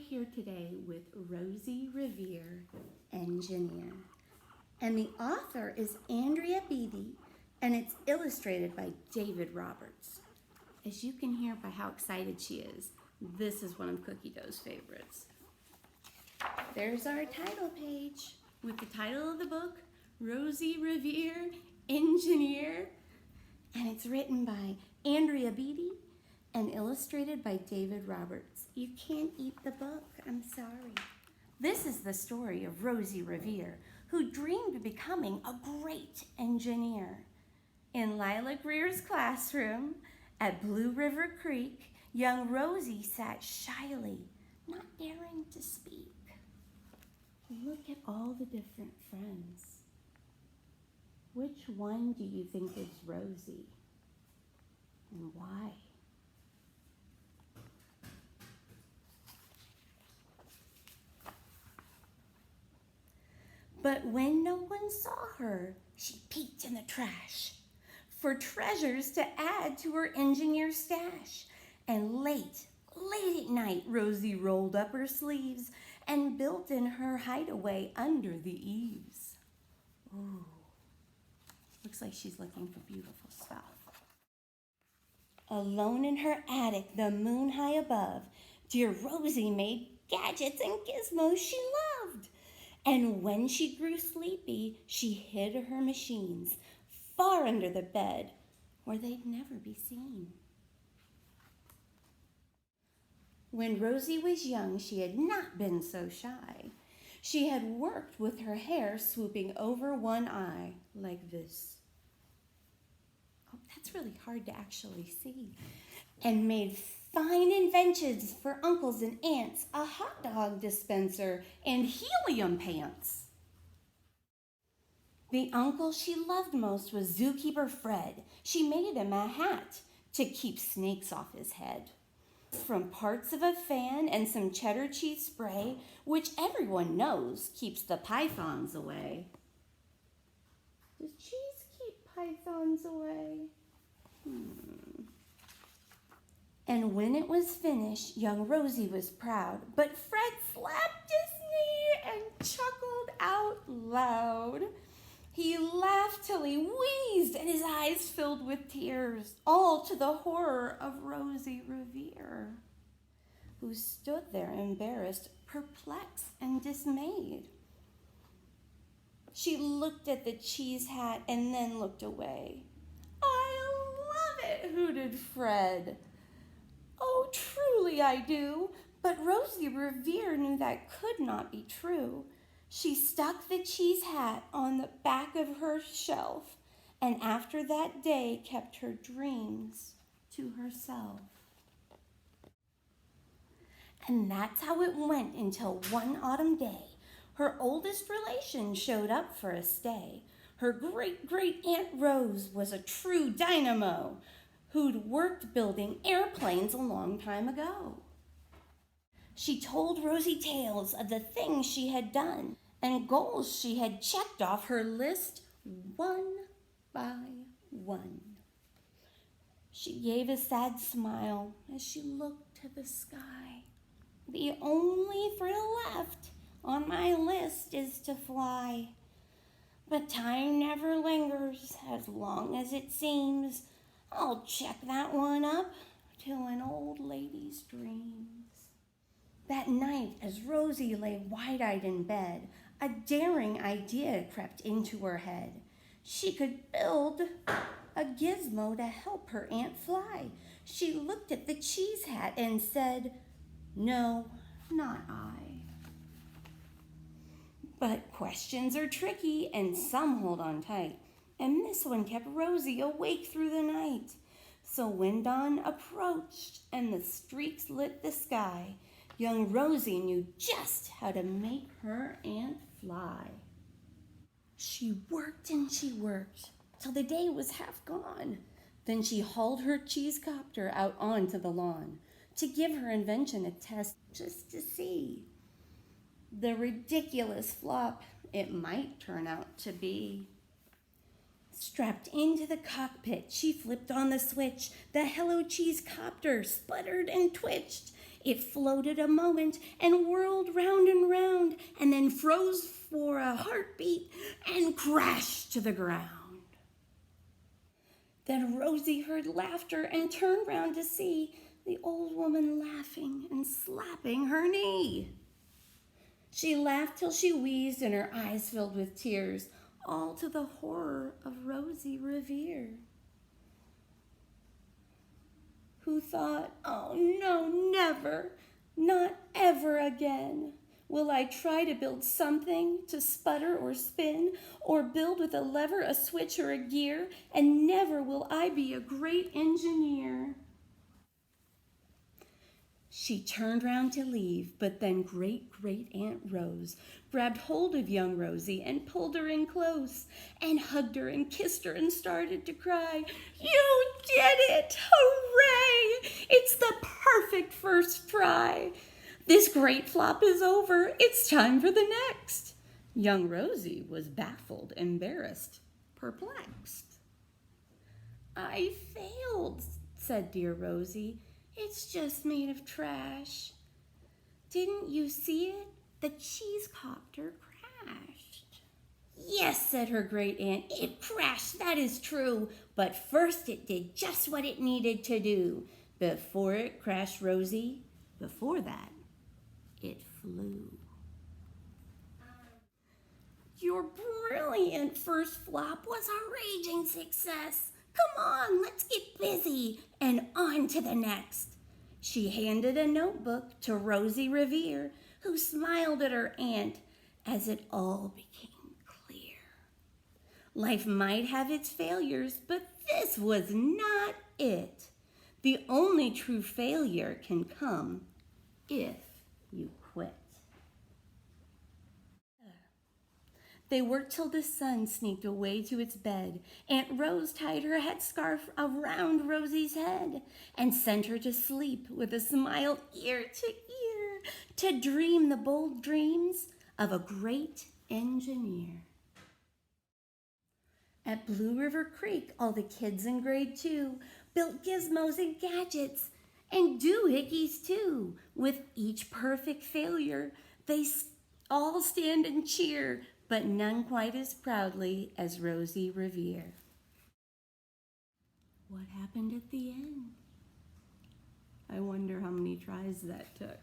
here today with Rosie Revere, engineer. And the author is Andrea Beatty, and it's illustrated by David Roberts. As you can hear by how excited she is, this is one of Cookie Dough's favorites. There's our title page with the title of the book, Rosie Revere, Engineer. And it's written by Andrea Beatty and illustrated by David Roberts. You can't eat the book, I'm sorry. This is the story of Rosie Revere, who dreamed of becoming a great engineer. In Lila Greer's classroom at Blue River Creek, young Rosie sat shyly, not daring to speak. Look at all the different friends. Which one do you think is Rosie? And why? But when no one saw her, she peeked in the trash for treasures to add to her engineer stash. And late at night, Rosie rolled up her sleeves and built in her hideaway under the eaves. Ooh, looks like she's looking for beautiful stuff. Alone in her attic, the moon high above, dear Rosie made gadgets and gizmos she loved. And when she grew sleepy, she hid her machines far under the bed where they'd never be seen. When Rosie was young, she had not been so shy. She had worked with her hair swooping over one eye like this. Oh, that's really hard to actually see. And made fine inventions for uncles and aunts, a hot dog dispenser and helium pants. The uncle she loved most was Zookeeper Fred. She made him a hat to keep snakes off his head. From parts of a fan and some cheddar cheese spray, which everyone knows keeps the pythons away. Does cheese keep pythons away? And when it was finished, young Rosie was proud, but Fred slapped his knee and chuckled out loud. He laughed till he wheezed and his eyes filled with tears, all to the horror of Rosie Revere, who stood there embarrassed, perplexed, and dismayed. She looked at the cheese hat and then looked away. "I love it," hooted Fred. "Oh, truly I do." But Rosie Revere knew that could not be true. She stuck the cheese hat on the back of her shelf, and after that day kept her dreams to herself. And that's how it went until one autumn day, her oldest relation showed up for a stay. Her great-great-aunt Rose was a true dynamo who'd worked building airplanes a long time ago. She told Rosie tales of the things she had done and goals she had checked off her list one by one. She gave a sad smile as she looked to the sky. "The only thrill left on my list is to fly. But time never lingers as long as it seems. I'll check that one up till an old lady's dreams." That night, as Rosie lay wide-eyed in bed, a daring idea crept into her head. She could build a gizmo to help her aunt fly. She looked at the cheese hat and said, "No, not I." But questions are tricky and some hold on tight. And this one kept Rosie awake through the night. So when dawn approached and the streaks lit the sky, young Rosie knew just how to make her aunt fly. She worked and she worked till the day was half gone. Then she hauled her cheese copter out onto the lawn to give her invention a test just to see the ridiculous flop it might turn out to be. Strapped into the cockpit, she flipped on the switch. The Hello Cheese copter sputtered and twitched. It floated a moment and whirled round and round, and then froze for a heartbeat and crashed to the ground. Then Rosie heard laughter and turned round to see the old woman laughing and slapping her knee. She laughed till she wheezed and her eyes filled with tears, all to the horror of Rosie Revere, who thought, "Oh no, never, not ever again will I try to build something to sputter or spin, or build with a lever, a switch, or a gear, and never will I be a great engineer." She turned round to leave, but then Great-Great-Aunt Rose grabbed hold of young Rosie and pulled her in close and hugged her and kissed her and started to cry. "You did it! Hooray! It's the perfect first try. This great flop is over. It's time for the next." Young Rosie was baffled, embarrassed, perplexed. "I failed," said dear Rosie. "It's just made of trash." "Didn't you see it? The cheese copter crashed." "Yes," said her great aunt, "it crashed, that is true. But first it did just what it needed to do. Before it crashed, Rosie, before that, it flew." "Your brilliant first flop was a raging success. Come on, let's get busy and on to the next." She handed a notebook to Rosie Revere, who smiled at her aunt as it all became clear. Life might have its failures, but this was not it. The only true failure can come if you quit. They worked till the sun sneaked away to its bed. Aunt Rose tied her headscarf around Rosie's head and sent her to sleep with a smile ear to ear to dream the bold dreams of a great engineer. At Blue River Creek, all the kids in grade 2 built gizmos and gadgets and doohickeys too. With each perfect failure, they all stand and cheer, but none quite as proudly as Rosie Revere. What happened at the end? I wonder how many tries that took.